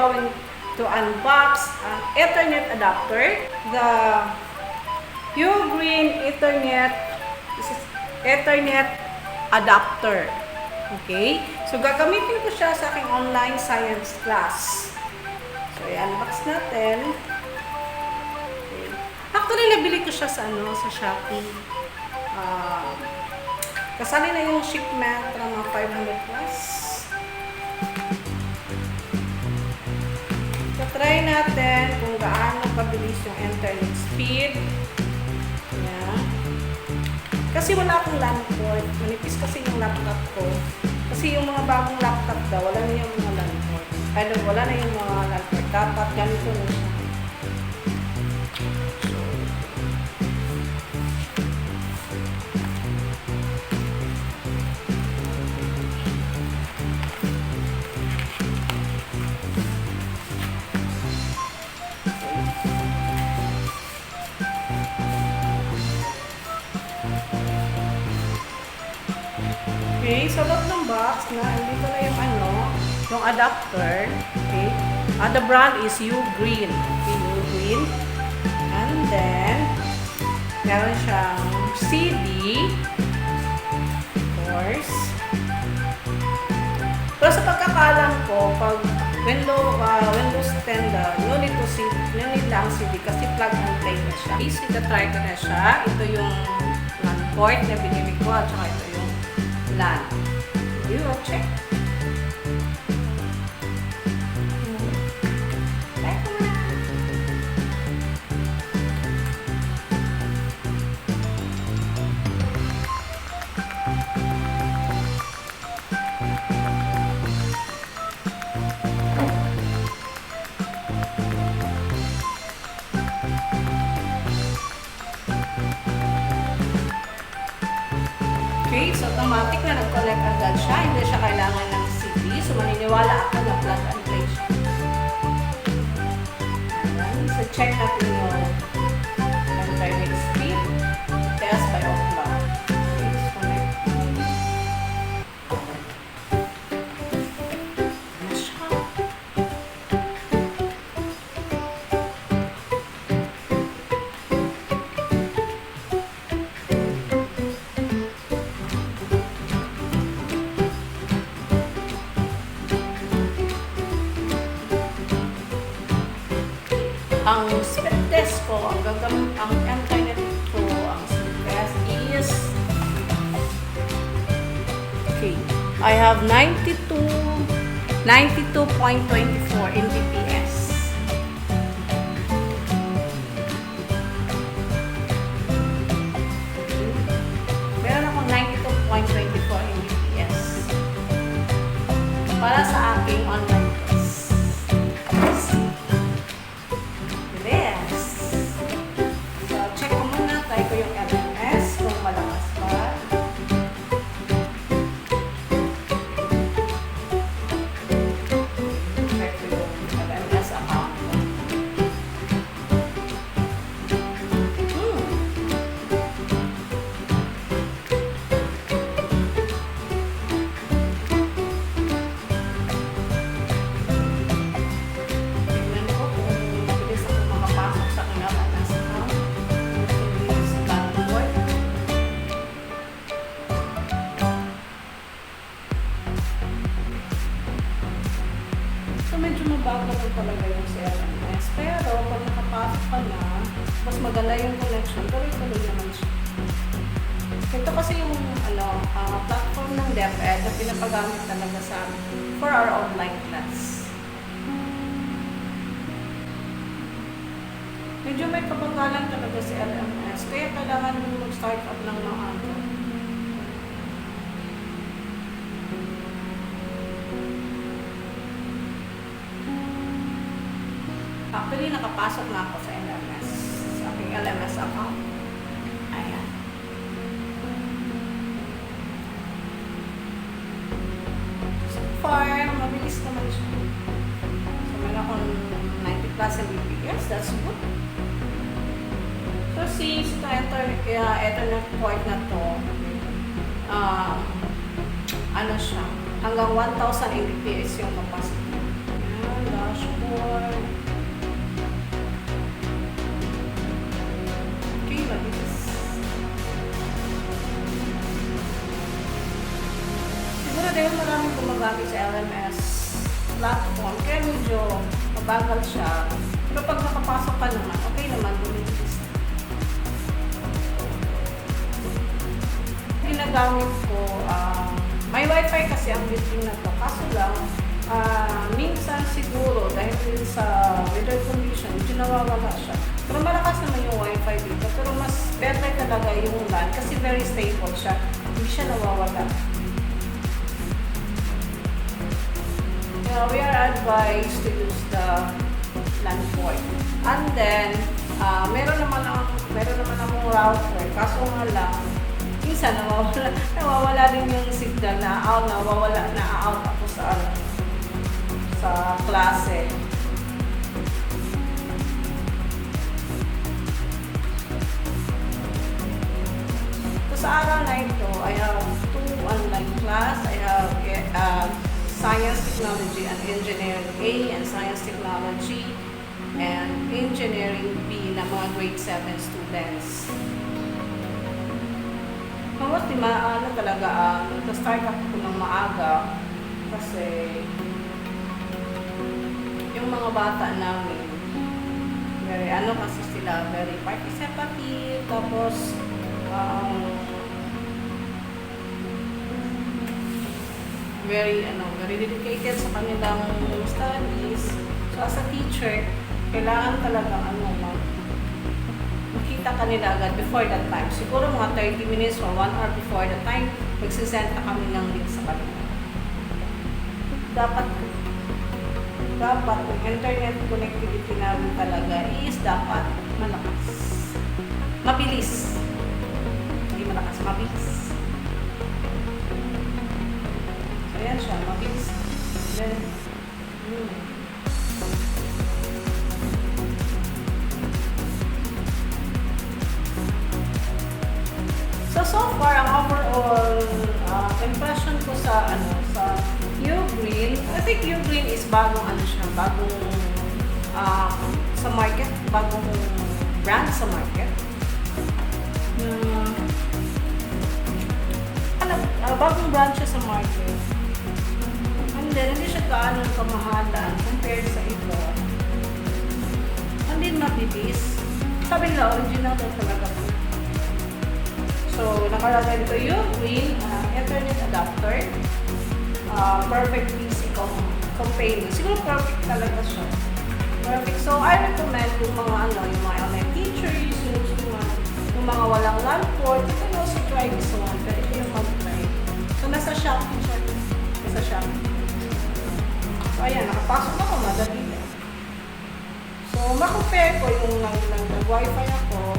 going to unbox an Ethernet adapter. The Ugreen Ethernet, this is Ethernet adapter. Okay? So, gagamitin ko siya sa aking online science class. So, i-unbox natin. Okay. Actually, nabili ko siya sa Shopee. Kasali na yung shipment ng mga 500 plus. So, try natin kung gaano kabilis yung internet speed. Yan. Kasi wala akong LAN port. Manipis kasi yung laptop ko. Kasi yung mga bagong laptop daw, wala na yung mga LAN port. Wala na yung mga LAN port. Dapat ganito na siya. Okay, sa loob ng box na andito na yung adapter. Okay. The brand is Ugreen. Okay, Ugreen. And then meron siyang CD. Of course. Pero sa pagkakalam ko, pag Windows 10 no need lang CD kasi plug and play na siya. Easy to try ko na siya. Ito yung LAN port na binili ko at saka ito yung LAN. You will check. Okay, so automatic na nag-connect agad siya. Hindi siya kailangan ng CD. So, maniniwala ako na plug and play siya. Ayan. So, check natin yung internet speed. Test by offline. Okay, so connect. Ayan siya. Ang speed test ko, ang internet ko, ang speed test is, okay, I have 92.24 Mbps. Meron akong 92.24 Mbps para sa aking online class. Medyo mabagal ko talaga yung CLMS. Pero, pag nakapasok ka na, mas maganda yung connection. Tuloy-tuloy naman siya. Ito kasi yung platform ng DepEd na pinapagamit talaga sa for our online class. Medyo may kabagalan talaga si LMS. Kaya kailangan mo mag-start up ng maaga. Actually, nakapasok na ako sa LMS. Sa aking LMS account. Ayan. So far, mabilis naman siya. So, meron akong 90 plus Mbps. That's good. So, since Ethernet port na to, ano siya, hanggang 1,000 Mbps yung capacity. Ayan, gosh. gumagamit sa LMS platform, kaya medyo mabagal siya. Pero pag nakapasok ka naman, okay naman, bumilis. Ginagamit ko, may wifi kasi ang building na to. Kaso lang, minsan siguro, dahil din sa weather condition, medyo nawawala siya. Pero malakas naman yung wifi dito. Pero mas better talaga yung LAN kasi very stable siya. Hindi siya nawawala. We are advised to use the LAN port. And then, meron naman akong router. Kaso nga lang, minsan nawawala din yung signal na nawawala na out ako sa klase. So, sa araw na ito, I have 2 online class. I have Science, Technology, and Engineering A and Science, Technology, and Engineering B na mga grade 7 students. Mabuti talaga, nag-start ako ng maaga kasi yung mga bata namin, kasi sila, very participative, tapos, very dedicated sa kanilang studies. So, as a teacher, kailangan talaga, makita ka nila agad before that time. Siguro mga 30 minutes or 1 hour before that time, magsisend na kami ng link sa kanila. Dapat yung internet connectivity namin talaga is dapat malakas. Mabilis. Hindi malakas, mabilis. So, yan siya, mabilis. Then, So far, ang overall impression ko sa Ugreen, I think Ugreen is bagong sa market, bagong brand sa market. Bagong brand siya sa market. And then, hindi siya gaano kamahalan compared sa iba. Hindi mabilis. Sabi nila, original daw talaga po. So, nakalagay dito yung Ugreen Ethernet adapter. Perfect PC companion. Siguro perfect talaga siya. Perfect. So, I recommend yung mga online teachers, yung mga walang LAN port, you can also try this one. Pero ito yung mag-try. So, nasa Shopee siya. Nasa Shopee. So, ayan. Nakapasok ako. Madali yan. So, makumpare ko yung nag-wifi ako.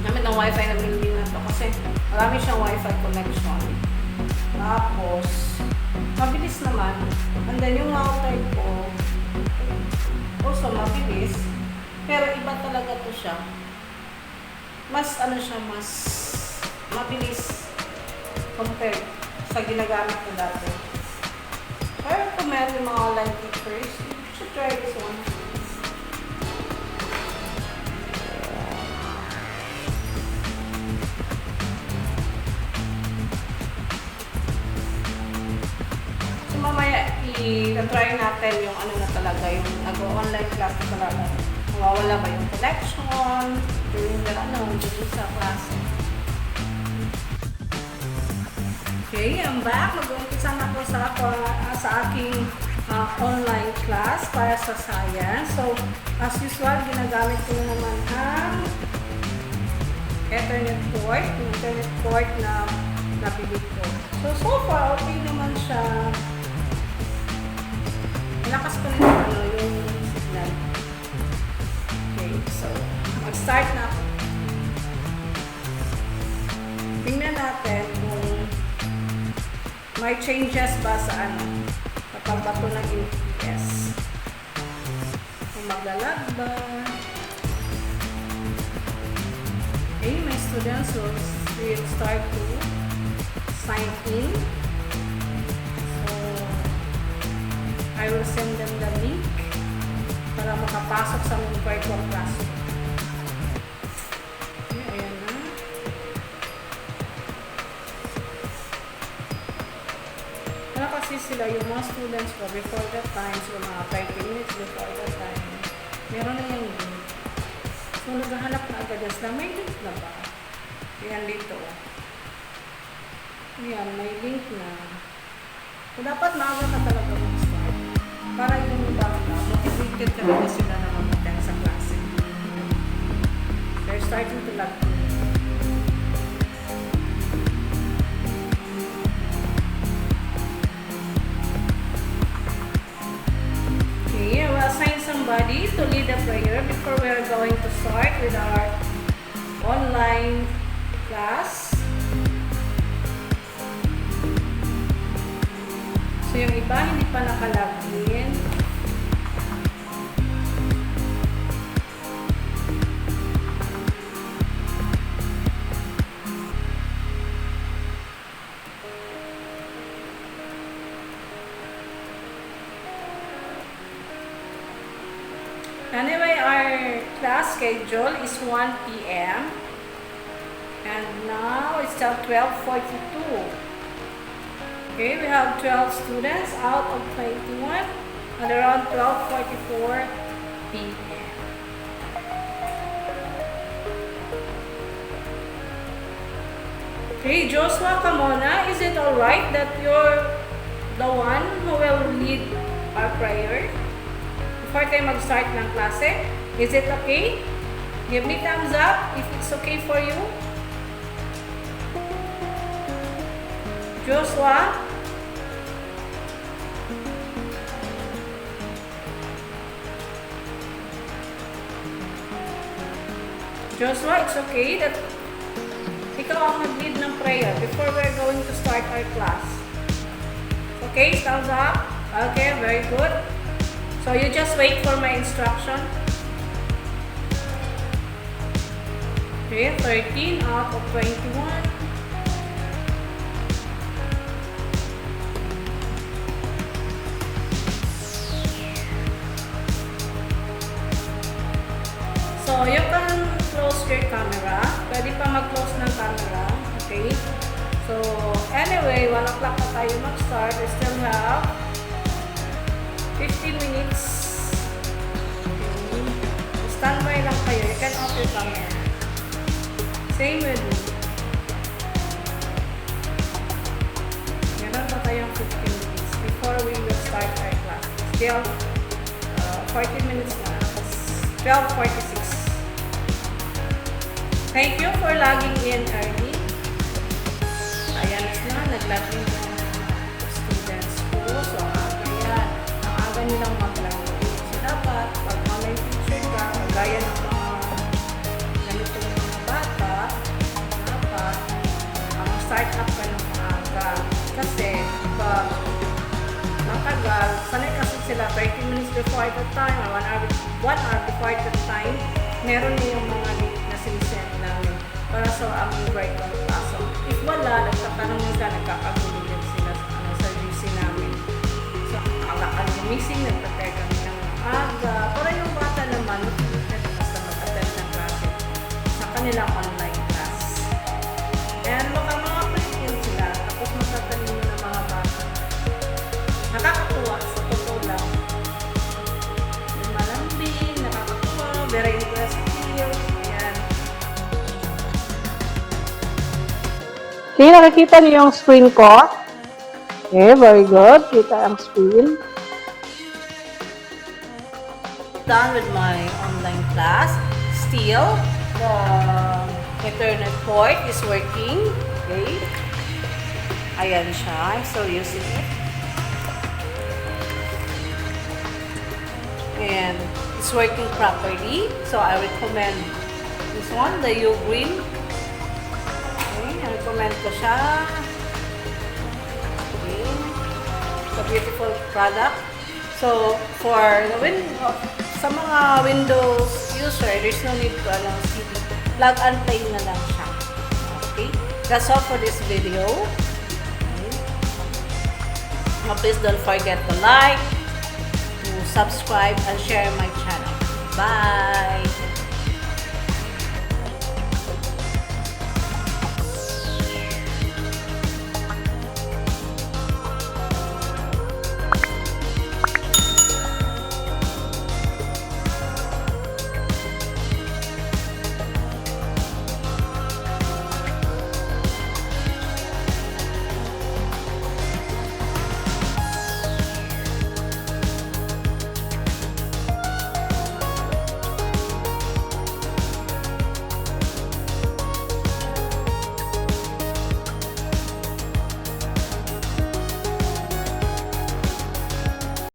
Namin ng wifi na building na to kasi marami siyang wifi connection. Tapos, mabilis naman. And then, yung router ko, also mabilis. Pero iba talaga to siya. Mas mabilis compared sa ginagamit ko dati. Pero kung meron yung mga online teachers, you should try this one. Mamaya i-try natin yung na talaga, yung nag-online class na talaga. Mawawala ba yung connection during the sa klase. Okay, I'm back. Mag-umpisa na po sa aking online class para sa science. So, as usual, ginagamit ko na naman ang Ethernet port, yung Ethernet port na nabili ko. So far, okay naman siya. Lakas pa rin yung signal. Okay, so mag-start na ako. Tingnan natin kung may changes ba sa kapag bato ng UPS. Kung maglalag ba. Okay, my students will start to sign in. I will send them the link para makapasok sa mga virtual classroom. Okay, ayan na. Wala kasi sila yung mga students ko before that time, so mga 30 minutes before that time, meron na yung link. So, naghahanap na agad yan sila. May link na ba? Yan dito. Yan, may link na. So, dapat maaga ka talaga mag-start. Para yung bata, motivated talaga sila na mag-attend sa klase. They're starting to love you. Okay, I will assign somebody to lead the prayer before we are going to start with our online class. So, yung iba hindi pa nakalagin. Anyway, our class schedule is 1 p.m. And now it's till 12:42. Okay, we have 12 students out of 21 and around 12:44 p.m. Okay, Joshua Camona, is it alright that you're the one who will lead our prayer? Before tayo mag-start ng klase, is it okay? Give me thumbs up if it's okay for you. Joshua? Joshua, it's okay that ikaw ang mag-lead ng prayer before we're going to start our class. Okay, thumbs up. Okay, very good. So you just wait for my instruction. Okay, 13 out of 21. So you can close your camera. Pwede pa mag-close ng camera. Okay. So anyway, 1 o'clock na tayo mag-start. We still have 15 minutes. Okay. Standby lang kayo. You can off your camera. Same with me. Meron pa tayong 15 minutes before we will start our class. Still 14 minutes na. 12:46. Thank you for logging in early. Ayan na, nag-login na students ko. So, ayan. Ang aga nilang mag-login. So, dapat, pag online teacher ka, gaya ng mga ganitong mga bata, dapat, start up ka ng maaga. Kasi, pag matagal, sanay kasi sila 30 minutes before the time, or 1 hour before the time, meron na yung mga link na sinisend namin para sa aming virtual class. So, if wala, nagtatanong nila, nagkakagulo din sila sa GC namin. So, aga ka gumising, nagprepare kami ng aga. Para yung bata naman, basta mag-attend ng klase sa kanilang online class. And baka mga print sila, tapos magtatanong mo ng mga bata. Nakakatuwa sa totoo lang. Malambing, nakakatuwa, very interesting. Ayan. Okay, nakikita niyo yung screen ko. Okay, very good. Kita ang screen. Done with my online class. Still, the Ethernet port is working. Okay. Ayan siya. I'm still using it. And it's working properly. So I recommend this one, the Ugreen. Okay, I recommend ko siya. Okay. It's a beautiful product. So for the sa mga Windows user, there's no need to CD. Plug and play na lang siya. Okay. That's all for this video. Okay. Now please don't forget to like, subscribe, and share my channel. Bye!